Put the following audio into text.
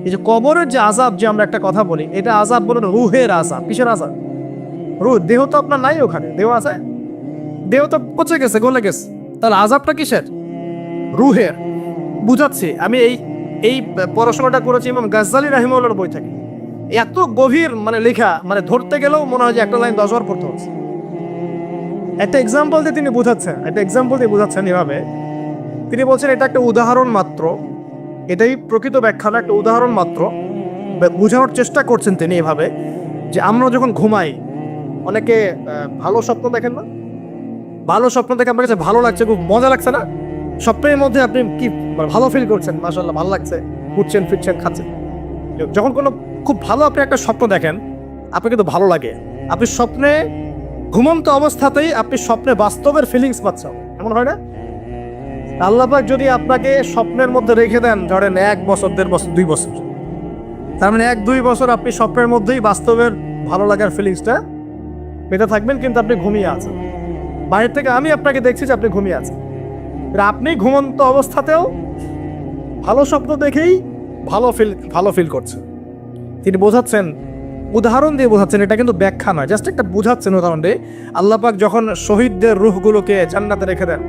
এই যে কবরের যে আযাব, যে আমরা একটা কথা বলি, এটা আযাব বলে না, রুহের আযাব। কিসের আযাব? রুহ। দেহ তো আপনার নাই ওখানে, দেহ আছে? দেহ তো পচে গেছে, গলে গেছে। তাহলে আযাবটা কিসের? রুহের। বুঝাচ্ছি আমি। এই পড়াশোনাটা করেছি ইমাম গাজ্জালী রাহিমাহুল্লাহর বই থেকে। এত গভীর মানে লেখা, মানে ধরতে গেলেও মনে হয় যে একটা লাইন 10 বার পড়তে হচ্ছে। একটা এক্সাম্পল দিয়ে তিনি বোঝাচ্ছেন, এভাবে তিনি বলছেন এটা একটা উদাহরণ মাত্র, এটাই প্রকৃত ব্যাখ্যা না, একটা উদাহরণ মাত্র। বোঝানোর চেষ্টা করছেন তিনি এভাবে যে আমরা যখন ঘুমাই, অনেকে ভালো স্বপ্ন দেখেন না? ভালো স্বপ্ন দেখে আপনার কাছে ভালো লাগছে, খুব মজা লাগছে না? স্বপ্নের মধ্যে আপনি কি ভালো ফিল করছেন, মাশাআল্লাহ ভালো লাগছে, উঠছেন ফিরছেন খাচ্ছেন। যখন কোনো খুব ভালো আপনি একটা স্বপ্ন দেখেন, আপনার কিন্তু ভালো লাগে। আপনি স্বপ্নে ঘুমন্ত অবস্থাতেই আপনি স্বপ্নে বাস্তবের ফিলিংস পাচ্ছেন, এমন হয় না? আল্লাহ পাক যদি আপনাকে স্বপ্নের মধ্যে রেখে দেন, ধরেন 1 বছর 1.5 বছর 2 বছর, তার মানে 1-2 বছর আপনি স্বপ্নের মধ্যেই বাস্তবের ভালো লাগার ফিলিংসটা পেতে থাকবেন, কিন্তু আপনি ঘুমিয়ে আছেন। বাইরে থেকে আমি আপনাকে দেখছি যে আপনি ঘুমিয়ে আছেন, আপনি ঘুমন্ত অবস্থাতেও ভালো স্বপ্ন দেখেই ভালো ফিল করছেন। তিনি বোঝাচ্ছেন, উদাহরণ দিয়ে বোঝাচ্ছেন, এটা কিন্তু ব্যাখ্যা নয়, জাস্ট একটা বোঝাচ্ছেন উদাহরণ দিয়ে। আল্লাহ পাক যখন শহীদদের রূহগুলোকে জান্নাতে রেখে দেন,